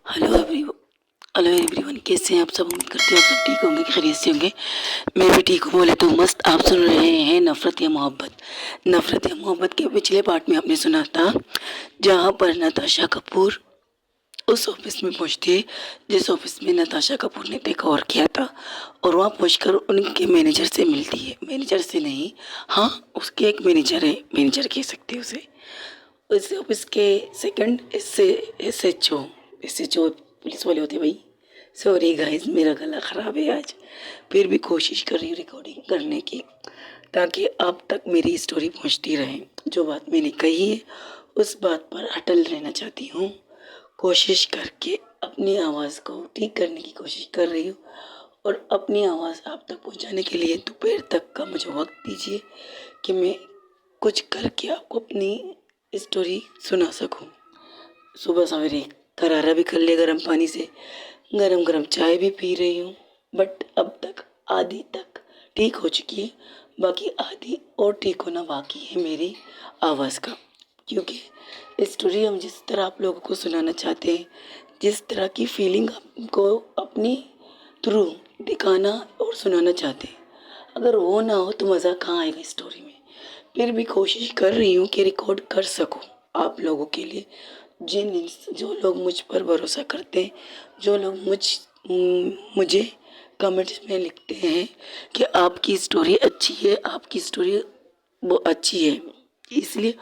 Hello every hello everyone, कैसे हैं आप सब। उम्मीद करते हैं आप सब ठीक होंगे, खैरियत से होंगे। मैं भी ठीक हूँ, बोले तो मस्त। आप सुन रहे हैं नफ़रत या मोहब्बत। नफ़रत या मोहब्बत के पिछले पार्ट में आपने सुना था जहाँ पर नताशा कपूर उस ऑफिस में पहुँचती है जिस ऑफिस में नताशा कपूर ने टेक ओवर किया था, और वहाँ पहुँचकर उनके मैनेजर से मिलती है। मैनेजर से नहीं, हाँ, उसके एक मैनेजर है, मैनेजर कह सकते हैं उसे। उस ऑफिस के second S H O police वाले होते हैं भाई। सॉरी गाइस, मेरा गला ख़राब है आज, फिर भी कोशिश कर रही हूँ रिकॉर्डिंग करने की ताकि आप तक मेरी स्टोरी पहुँचती रहे। जो बात मैंने कही है उस बात पर अटल रहना चाहती हूँ। कोशिश करके अपनी आवाज़ को ठीक करने की कोशिश कर रही हूँ, और अपनी आवाज़ आप तक पहुँचाने के लिए दोपहर तक का मुझे वक्त दीजिए कि मैं कुछ करके आपको अपनी स्टोरी सुना सकूं। सुबह सवेरे करारा भी कर लिया गर्म पानी से, गरम गरम चाय भी पी रही हूँ। बट अब तक आधी तक ठीक हो चुकी है, बाकी आधी और ठीक होना बाकी है मेरी आवाज़ का। क्योंकि स्टोरी हम जिस तरह आप लोगों को सुनाना चाहते हैं, जिस तरह की फीलिंग आपको अपनी थ्रू दिखाना और सुनाना चाहते हैं, अगर वो ना हो तो मज़ा कहाँ आएगा स्टोरी में। फिर भी कोशिश कर रही हूँ कि रिकॉर्ड कर सकूँ आप लोगों के लिए। जो लोग मुझ पर भरोसा करते हैं, जो लोग मुझे कमेंट्स में लिखते हैं कि आपकी स्टोरी अच्छी है, आपकी स्टोरी वो अच्छी है, इसलिए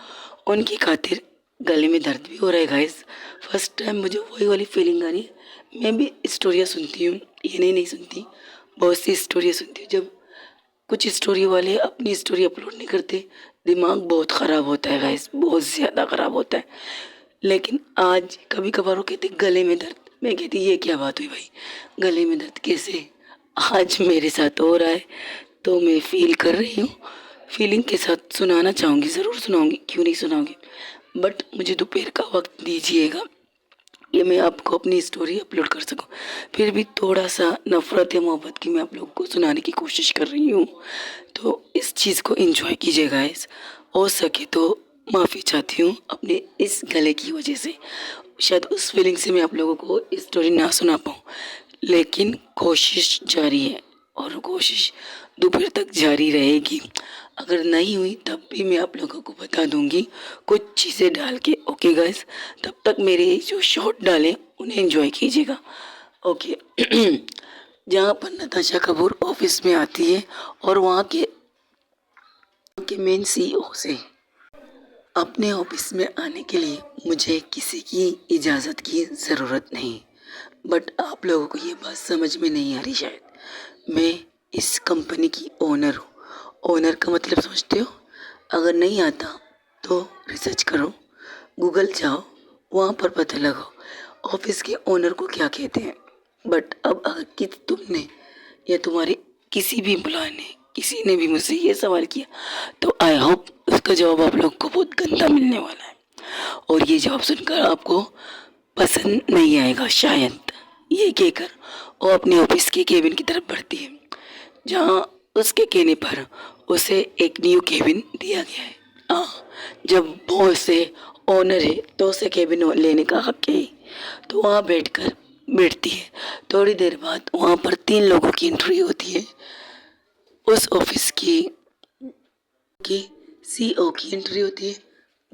उनकी खातिर गले में दर्द भी हो रहा है गाइस। फर्स्ट टाइम मुझे वही वाली फीलिंग आ रही है। मैं भी स्टोरियाँ सुनती हूँ, ये नहीं सुनती, बहुत सी स्टोरियाँ सुनती हूँ। जब कुछ स्टोरी वाले अपनी स्टोरी अपलोड नहीं करते, दिमाग बहुत ख़राब होता है गाइस, बहुत ज़्यादा ख़राब होता है। लेकिन आज कभी कभार वो कहते गले में दर्द, मैं कहती ये क्या बात हुई भाई, गले में दर्द कैसे। आज मेरे साथ हो रहा है तो मैं फील कर रही हूँ, फीलिंग के साथ सुनाना चाहूँगी, ज़रूर सुनाऊँगी, क्यों नहीं सुनाऊँगी। बट मुझे दोपहर का वक्त दीजिएगा, ये मैं आपको अपनी स्टोरी अपलोड कर सकूं। फिर भी थोड़ा सा नफ़रत या मोहब्बत की मैं आप लोगों को सुनाने की कोशिश कर रही हूँ, तो इस चीज़ को एंजॉय कीजिए गाइस। हो सके तो माफ़ी चाहती हूँ अपने इस गले की वजह से, शायद उस फीलिंग से मैं आप लोगों को स्टोरी ना सुना पाऊँ, लेकिन कोशिश जारी है और कोशिश दोपहर तक जारी रहेगी। अगर नहीं हुई तब भी मैं आप लोगों को बता दूंगी कुछ चीज़ें डाल के। ओके गाइस, तब तक मेरे जो शॉर्ट डाले उन्हें एंजॉय कीजिएगा। ओके। जहाँ पर नताशा कपूर ऑफिस में आती है और वहाँ के मेन सीईओ से अपने ऑफिस में आने के लिए मुझे किसी की इजाज़त की ज़रूरत नहीं। बट आप लोगों को ये बात समझ में नहीं आ रही शायद, मैं इस कंपनी की ओनर हूँ। ओनर का मतलब समझते हो? अगर नहीं आता तो रिसर्च करो, गूगल जाओ, वहाँ पर पता लगाओ ऑफिस के ओनर को क्या कहते हैं। बट अब अगर तुमने या तुम्हारे किसी भी एम्प्लॉय ने, किसी ने भी मुझसे ये सवाल किया तो आई होप उसका जवाब आप लोग को बहुत गंदा मिलने वाला है, और ये जवाब सुनकर आपको पसंद नहीं आएगा शायद। ये कहकर वो अपने ऑफिस के केबिन की तरफ बढ़ती है, जहाँ उसके कहने पर उसे एक न्यू केबिन दिया गया है। हाँ, जब बॉस से ओनर है तो उसे केबिन लेने का हक है, तो वहाँ बैठती है। थोड़ी देर बाद वहाँ पर 3 लोगों की एंट्री होती है। उस ऑफिस की सीईओ की एंट्री होती है,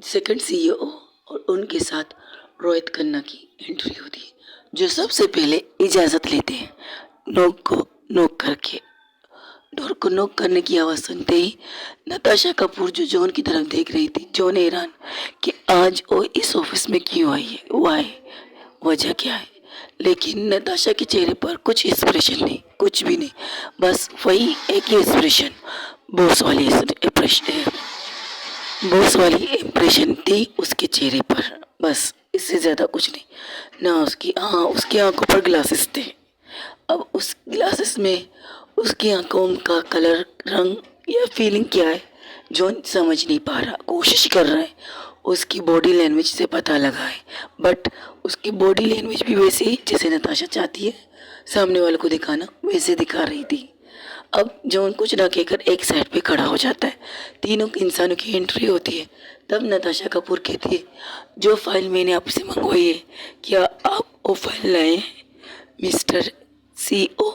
सेकंड सीईओ, और उनके साथ रोहित खन्ना की एंट्री होती है, जो सबसे पहले इजाज़त लेते हैं। नोक करके डोर को नोक करने की आवाज़ सुनते ही नताशा कपूर, जो जॉन की तरफ देख रही थी, जॉन हैरान कि आज वो इस ऑफिस में क्यों आई है, वाई, वजह क्या है। लेकिन नताशा के चेहरे पर कुछ एक्सप्रेशन नहीं, कुछ भी नहीं, बस वही एक ही एक्सप्रेशन, बॉस वाली एक्सप्रेशन, बॉस वाली इम्प्रेशन थी उसके चेहरे पर, बस इससे ज़्यादा कुछ नहीं। ना उसकी, हाँ, उसकी आंखों पर ग्लासेस थे। अब उस ग्लासेस में उसकी आंखों का कलर, रंग या फीलिंग क्या है जॉन समझ नहीं पा रहा, कोशिश कर रहा है उसकी बॉडी लैंग्वेज से पता लगाए। बट उसकी बॉडी लैंग्वेज भी वैसे ही जैसे नताशा चाहती है सामने वाले को दिखाना, वैसे दिखा रही थी। अब जॉन कुछ ना कहकर एक साइड पे खड़ा हो जाता है। तीनों इंसानों की एंट्री होती है। तब नताशा कपूर कहती है, जो फाइल मैंने आपसे मंगवाई है, क्या आप वो फाइल लाए हैं, मिस्टर CEO?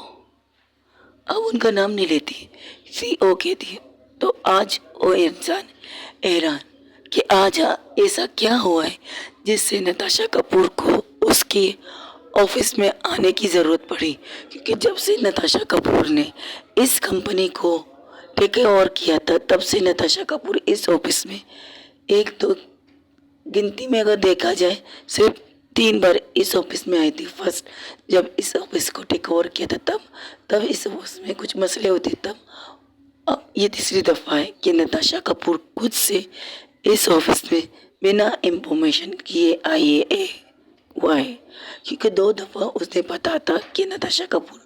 अब उनका नाम नहीं लेती, CEO कहती है। तो आज वो इंसान हैरान कि आज ऐसा क्या हुआ है जिससे नताशा कपूर को उसके ऑफिस में आने की ज़रूरत पड़ी। क्योंकि जब से नताशा कपूर ने इस कंपनी को टेक ओवर किया था, तब से नताशा कपूर इस ऑफिस में एक तो गिनती में अगर देखा जाए सिर्फ 3 बार इस ऑफिस में आई थी। फर्स्ट जब इस ऑफिस को टेक ओवर किया था तब इस ऑफिस में कुछ मसले होते, तब अब ये तीसरी दफ़ा है कि नताशा कपूर खुद से इस ऑफिस में बिना इंफॉर्मेशन किए आई हुआ है। क्योंकि 2 दफ़ा उसने पता था कि नताशा कपूर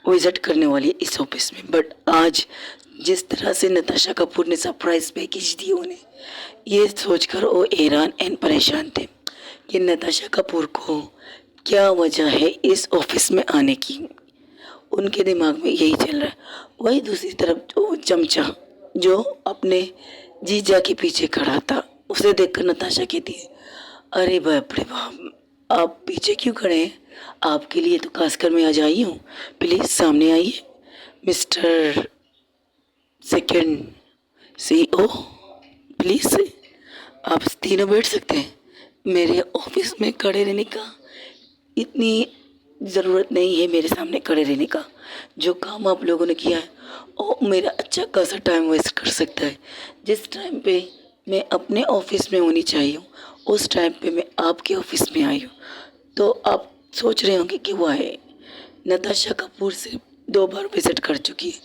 विजिट करने वाली है इस ऑफिस में, बट आज जिस तरह से नताशा कपूर ने सरप्राइज पैकेज दी उन्हें, ये सोचकर वो हैरान एंड परेशान थे कि नताशा कपूर को क्या वजह है इस ऑफिस में आने की। उनके दिमाग में यही चल रहा है। वही दूसरी तरफ जो चमचा जो अपने जीजा के पीछे खड़ा था, उसे देखकर नताशा कहती है, अरे बाप रे बाप, आप पीछे क्यों खड़े हैं? आपके लिए तो खासकर मैं आज आई हूँ, प्लीज़ सामने आइए मिस्टर सेकंड CEO, प्लीज़ आप तीनों बैठ सकते हैं। मेरे ऑफिस में खड़े रहने का इतनी ज़रूरत नहीं है, मेरे सामने खड़े रहने का। जो काम आप लोगों ने किया है वो मेरा अच्छा खासा टाइम वेस्ट कर सकता है। जिस टाइम पे मैं अपने ऑफिस में होनी चाहिए हूँ, उस टाइम पे मैं आपके ऑफिस में आई हूँ। तो आप सोच रहे होंगे कि वह है नताशा कपूर से 2 बार विज़िट कर चुकी है,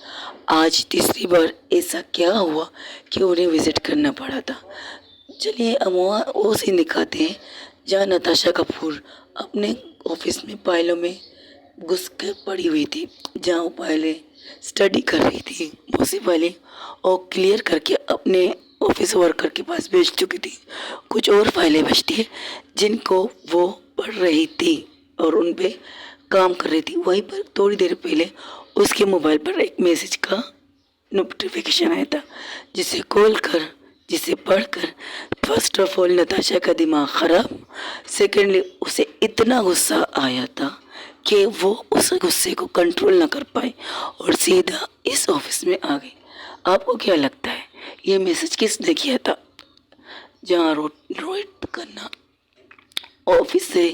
आज तीसरी बार ऐसा क्या हुआ कि उन्हें विज़िट करना पड़ा था। चलिए हम वहाँ वो सीन दिखाते हैं जहाँ नताशा कपूर अपने ऑफिस में फाइलों में घुस कर पड़ी हुई थी, जहाँ वो पहले स्टडी कर रही थी। वो सी फाइलें और क्लियर करके अपने ऑफिस वर्कर के पास भेज चुकी थी। कुछ और फाइलें बचती है जिनको वो पढ़ रही थी और उन पे काम कर रही थी। वहीं पर थोड़ी देर पहले उसके मोबाइल पर एक मैसेज का नोटिफिकेशन आया था, जिसे पढ़कर फर्स्ट ऑफ ऑल नताशा का दिमाग ख़राब, सेकेंडली उसे इतना गुस्सा आया था कि वो उस गुस्से को कंट्रोल ना कर पाए और सीधा इस ऑफिस में आ गई। आपको क्या लगता है ये मैसेज किसने किया था? जहाँ रोहित खन्ना ऑफिस से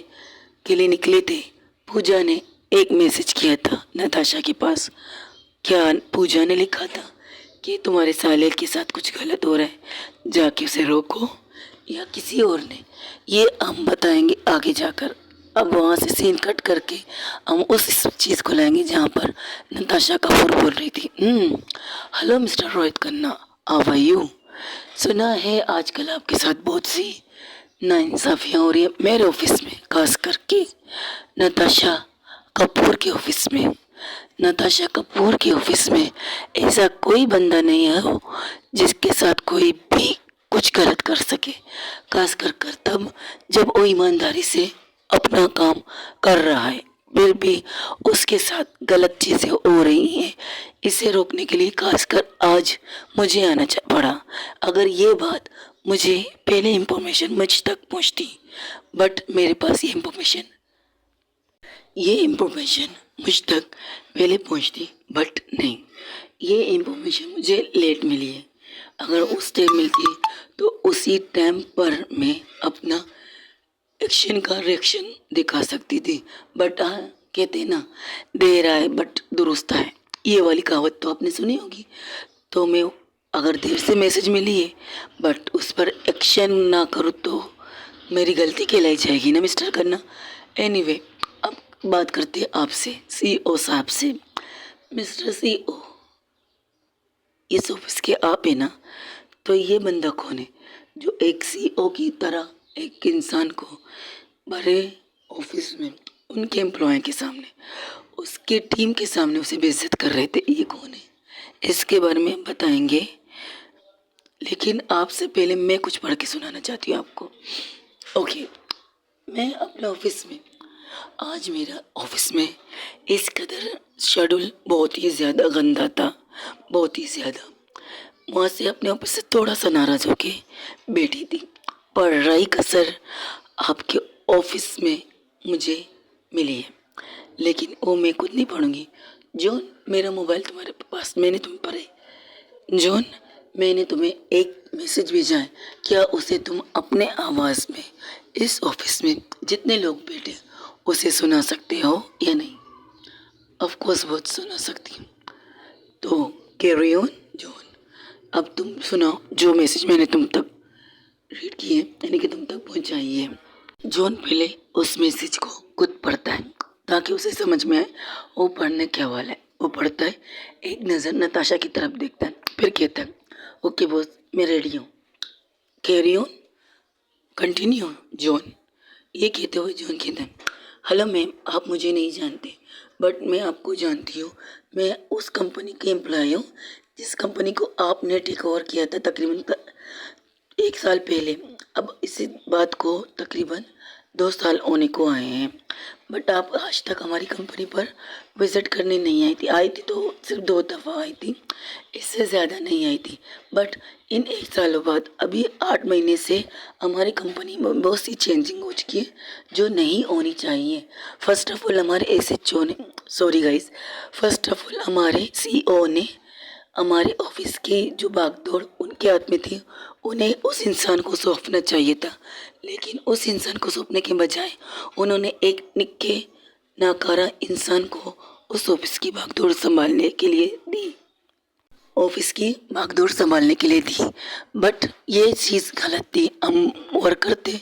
के लिए निकले थे, पूजा ने एक मैसेज किया था नताशा के पास। क्या पूजा ने लिखा था कि तुम्हारे साले के साथ कुछ गलत हो रहा है, जाके उसे रोको, या किसी और ने? ये हम बताएंगे आगे जाकर। अब वहाँ से सीन कट करके हम उस चीज़ को लाएंगे जहाँ पर नताशा कपूर बोल रही थी, hello mister Rohit Khanna, how are you? सुना है आजकल आपके साथ बहुत सी नाइंसाफियाँ हो रही है मेरे ऑफिस में, खास करके नताशा कपूर के ऑफिस में। नताशा कपूर के ऑफिस में ऐसा कोई बंदा नहीं है हो जिसके साथ कोई भी कुछ गलत कर सके, खास कर तब जब वो ईमानदारी से अपना काम कर रहा है, फिर भी उसके साथ गलत चीज़ें हो रही हैं। इसे रोकने के लिए खासकर आज मुझे आना पड़ा। अगर ये बात मुझे पहले इंफॉर्मेशन मुझ तक पहुंचती, बट मेरे पास ये इंफॉर्मेशन मुझ तक पहले पहुंचती, बट नहीं, ये इंफॉर्मेशन मुझे लेट मिली है। अगर उस टाइम मिलती तो उसी टाइम पर मैं अपना एक्शन का रिएक्शन दिखा सकती थी। बट हाँ, कहते ना, देर आए बट दुरुस्त आए, ये वाली कहावत तो आपने सुनी होगी। तो मैं अगर देर से मैसेज मिली है बट उस पर एक्शन ना करूँ तो मेरी गलती कहलाई जाएगी ना मिस्टर खन्ना। एनीवे, अब बात करते हैं आपसे, CEO साहब से। मिस्टर CEO, इस ऑफिस के आप है ना? तो ये बंदा कौन है जो एक CEO की तरह एक इंसान को बड़े ऑफिस में उनके एम्प्लॉय के सामने, उसके टीम के सामने उसे बेइज्जत कर रहे थे? ये कौन है, इसके बारे में बताएंगे। लेकिन आपसे पहले मैं कुछ पढ़ के सुनाना चाहती हूँ आपको। ओके, मैं अपने ऑफिस में आज मेरा ऑफिस में इस कदर शेड्यूल बहुत ही ज़्यादा गंदा था, बहुत ही ज़्यादा। वहाँ से अपने ऑफिस से थोड़ा सा नाराज़ होके बैठी थी। पढ़ाई का असर आपके ऑफिस में मुझे मिली है, लेकिन वो मैं खुद नहीं पढ़ूंगी। जॉन, मेरा मोबाइल तुम्हारे पास, मैंने तुम्हें पढ़े। जॉन, मैंने तुम्हें एक मैसेज भेजा है, क्या उसे तुम अपने आवाज़ में इस ऑफिस में जितने लोग बैठे हैं, उसे सुना सकते हो या नहीं? ऑफ कोर्स बहुत सुना सकती हूँ। तो कैरी ऑन जॉन, अब तुम सुनाओ जो मैसेज मैंने तुम तक रीड किए, यानी कि तुम तक पहुँचाई है। जॉन पहले उस मैसेज को खुद पढ़ता है ताकि उसे समझ में आए वो पढ़ने क्या वाला है। वो पढ़ता है, एक नज़र नताशा की तरफ देखता है, फिर कहता है, ओके बॉस, मैं रेडी हूँ। Carry on, continue John. ये कहते हुए जॉन कहता है, हेलो मैम, आप मुझे नहीं जानते बट मैं आपको जानती हूँ। मैं उस कंपनी के एम्प्लॉय हूँ जिस कंपनी को आपने टेक ओवर किया था तकरीबन 1 साल पहले। अब इस बात को तकरीबन 2 साल होने को आए हैं, बट आप आज तक हमारी कंपनी पर विज़िट करने नहीं आई थी तो सिर्फ 2 दफ़ा आई थी, इससे ज़्यादा नहीं आई थी। बट इन 1 सालों बाद अभी 8 महीने से हमारी कंपनी में बहुत सी चेंजिंग हो चुकी है जो नहीं होनी चाहिए। फर्स्ट ऑफ ऑल हमारे एसएचओ ने, sorry guys, first of all हमारे सीईओ ने हमारे ऑफिस की जो भागदौड़ उनके हाथ में थी, उन्हें उस इंसान को सौंपना चाहिए था, लेकिन उस इंसान को सौंपने के बजाय उन्होंने एक निक्के नाकारा इंसान को उस ऑफिस की भागदौड़ संभालने के लिए दी, ऑफिस की भागदौड़ संभालने के लिए दी। बट ये चीज़ गलत थी। हम वर्कर थे,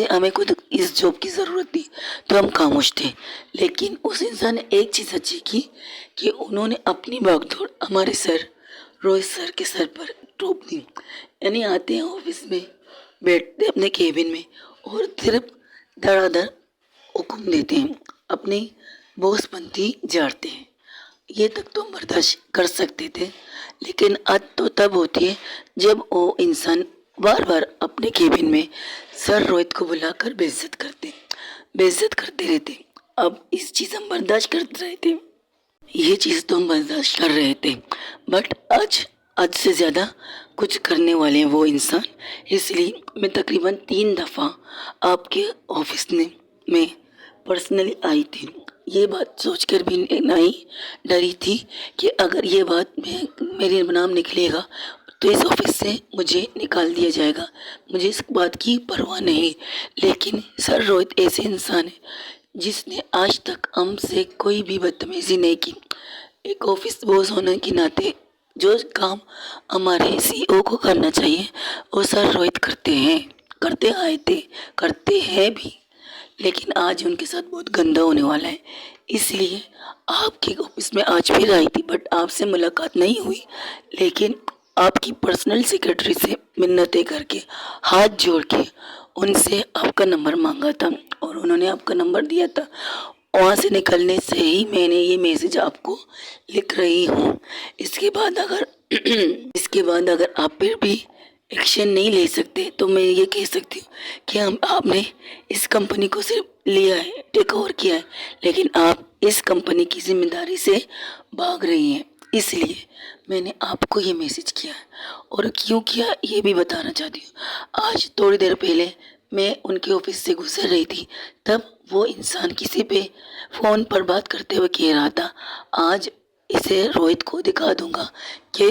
हमें खुद इस जॉब की ज़रूरत थी तो हम खामोश थे। लेकिन उस इंसान ने एक चीज़ अच्छी की कि उन्होंने अपनी भागदौड़ हमारे सर रोहित सर के सर पर टोप दी। यानी आते हैं ऑफिस में, बैठते अपने केबिन में और सिर्फ धड़ाधड़ हुक्म देते हैं, अपनी बॉसपंथी झाड़ते हैं। ये तक तो हम बर्दाश्त कर सकते थे, लेकिन हद तो तब होती है जब वो इंसान बार बार अपने केबिन में सर रोहित को बुलाकर बेइज्जत करते रहते। अब इस चीज़ हम बर्दाश्त करते रहे थे, ये चीज़ तो हम बर्दाश्त कर रहे थे, बट आज से ज़्यादा कुछ करने वाले हैं वो इंसान। इसलिए मैं तकरीबन 3 दफ़ा आपके ऑफिस में पर्सनली आई थी। ये बात सोचकर भी नहीं डरी थी कि अगर ये बात मेरे नाम निकलेगा तो इस ऑफिस से मुझे निकाल दिया जाएगा। मुझे इस बात की परवाह नहीं, लेकिन सर रोहित ऐसे इंसान है जिसने आज तक हमसे कोई भी बदतमीजी नहीं की। एक ऑफिस बॉस होने के नाते जो काम हमारे सीईओ को करना चाहिए वो सर रोहित करते आए थे, करते हैं भी, लेकिन आज उनके साथ बहुत गंदा होने वाला है। इसलिए आपके ऑफिस में आज फिर आई थी, बट आपसे मुलाकात नहीं हुई, लेकिन आपकी पर्सनल सेक्रेटरी से मिन्नतें करके हाथ जोड़ के उनसे आपका नंबर मांगा था और उन्होंने आपका नंबर दिया था। वहाँ से निकलने से ही मैंने ये मैसेज आपको लिख रही हूँ। इसके बाद अगर आप फिर भी एक्शन नहीं ले सकते तो मैं ये कह सकती हूँ कि आपने इस कंपनी को सिर्फ लिया है, टेक ओवर किया है, लेकिन आप इस कंपनी की जिम्मेदारी से भाग रही हैं। इसलिए मैंने आपको ये मैसेज किया है, और क्यों किया ये भी बताना चाहती हूँ। आज थोड़ी देर पहले मैं उनके ऑफिस से गुजर रही थी, तब वो इंसान किसी पे फ़ोन पर बात करते हुए कह रहा था, आज इसे रोहित को दिखा दूंगा कि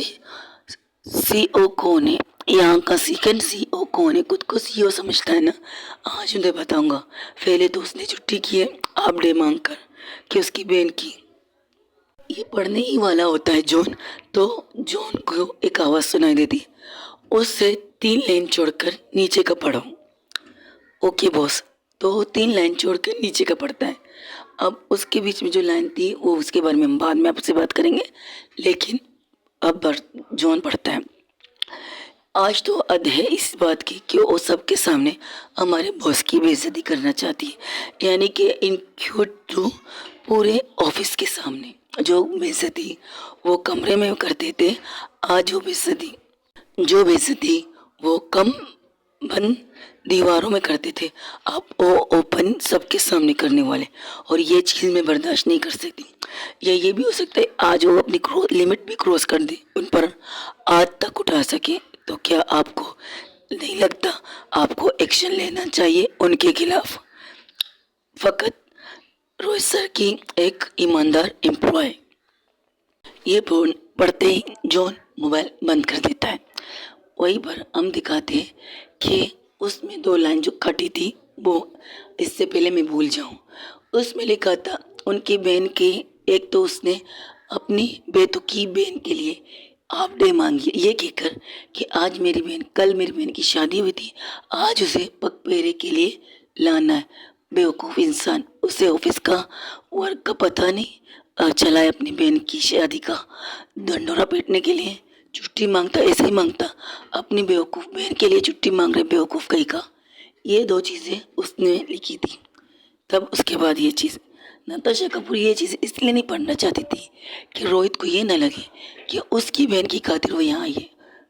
सीईओ कौन है, यहाँ का सेकंड सीईओ कौन है। खुद को सीईओ समझता है ना, आज उन्हें बताऊंगा। पहले तो उसने छुट्टी की है हाफ डे मांग कर कि उसकी बहन की। ये पढ़ने ही वाला होता है जॉन, तो जॉन को एक आवाज़ सुनाई देती, उससे 3 लाइन छोड़कर नीचे का पढ़ो। ओके बॉस, तो वो 3 लाइन छोड़कर नीचे का पढ़ता है। अब उसके बीच में जो लाइन थी वो उसके बारे में हम बाद में आपसे बात करेंगे, लेकिन अब जॉन पढ़ता है, आज तो हद है इस बात की कि वो सबके सामने हमारे बॉस की बेइज्जती करना चाहती है, यानी कि इन क्यूट टू पूरे ऑफिस के सामने जो बेइज्जती वो कमरे में करते थे, आज वो बेइज्जती वो कम बंद दीवारों में करते थे, आप वो ओपन सबके सामने करने वाले। और ये चीज़ मैं बर्दाश्त नहीं कर सकती। या ये भी हो सकता है आज वो अपनी लिमिट भी क्रॉस कर दे, उन पर आज तक उठा सके, तो क्या आपको नहीं लगता आपको एक्शन लेना चाहिए उनके खिलाफ? फ़कत रोहित सर की एक ईमानदार एम्प्लॉय, ये फोन पढ़ते ही जॉन मोबाइल बंद कर देता है। वहीं पर हम दिखाते हैं कि उसमें 2 लाइन जो कटी थी, वो इससे पहले मैं भूल जाऊं, उसमें लिखा था उनकी बहन के, एक तो उसने अपनी बेतुकी बहन के लिए हाफ डे मांगी, ये कहकर कि आज मेरी बहन, कल मेरी बहन की शादी हुई थी, आज उसे पगपेरे के लिए लाना है। बेवकूफ़ इंसान, उसे ऑफिस का वर्क का पता नहीं चला है, अपनी बहन की शादी का ढंढोरा पीटने के लिए छुट्टी मांगता, ऐसे ही मांगता, अपनी बेवकूफ़ बहन के लिए छुट्टी मांग रहे बेवकूफ़ कहीं का। ये 2 चीज़ें उसने लिखी थी। तब उसके बाद ये चीज़, नताशा कपूर ये चीज़ इसलिए नहीं पढ़ना चाहती थी कि रोहित को ये ना लगे कि उसकी बहन की खातिर वो यहाँ आई है,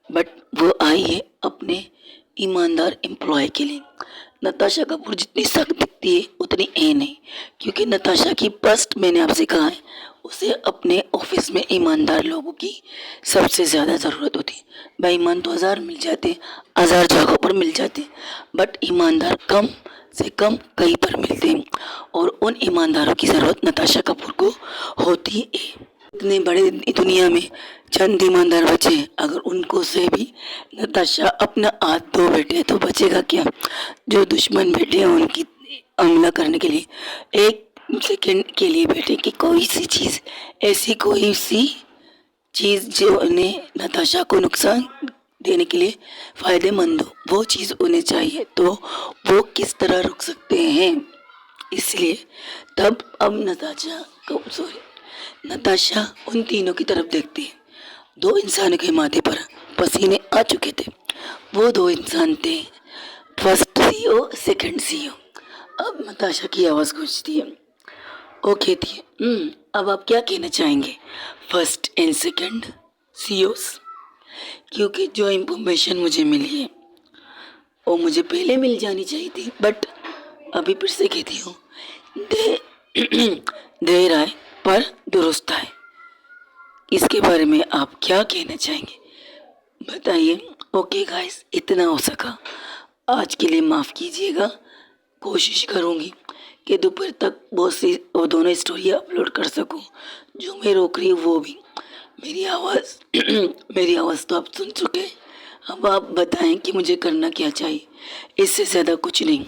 बट वो आई है अपने ईमानदार एम्प्लॉय के लिए। नताशा कपूर जितनी सख्त दिखती है उतनी ए नहीं, क्योंकि नताशा की फर्स्ट, मैंने आपसे कहा है, उसे अपने ऑफिस में ईमानदार लोगों की सबसे ज़्यादा ज़रूरत होती है। बेईमान तो 1000 मिल जाते, 1000 जगहों पर मिल जाते, बट ईमानदार कम से कम कहीं पर मिलते हैं, और उन ईमानदारों की ज़रूरत नताशा कपूर को होती है। इतने बड़े दुनिया में चंद ईमानदार बचे हैं, अगर उनको से भी नताशा अपना हाथ धो बैठे तो बचेगा क्या? जो दुश्मन बैठे हैं उनकी हमला करने के लिए, एक सेकंड के लिए बैठे कि कोई सी चीज़, ऐसी कोई सी चीज़ जो उन्हें, नताशा को नुकसान देने के लिए फ़ायदेमंद हो, वो चीज़ उन्हें चाहिए, तो वो किस तरह रुक सकते हैं? इसलिए तब अब नताशा उन तीनों की तरफ देखती है। 2 इंसानों के माथे पर पसीने आ चुके थे। वो 2 इंसान थे, फर्स्ट सीईओ, सेकंड सीईओ। अब नताशा की आवाज़ गूंजती है, वो कहती है, अब आप क्या कहना चाहेंगे फर्स्ट एंड सेकंड सीईओस? क्योंकि जो इंफॉर्मेशन मुझे मिली है वो मुझे पहले मिल जानी चाहिए थी, बट अभी फिर से कहती हूँ, दे देर आए पर दुरुस्त आए। इसके बारे में आप क्या कहना चाहेंगे, बताइए। ओके गाइस, इतना हो सका आज के लिए, माफ़ कीजिएगा। कोशिश करूँगी कि दोपहर तक बहुत सी वो दोनों स्टोरी अपलोड कर सकूँ। जो मैं रोक रही हूँ वो भी मेरी आवाज़ मेरी आवाज़ तो आप सुन चुके, अब आप बताएं कि मुझे करना क्या चाहिए, इससे ज़्यादा कुछ नहीं।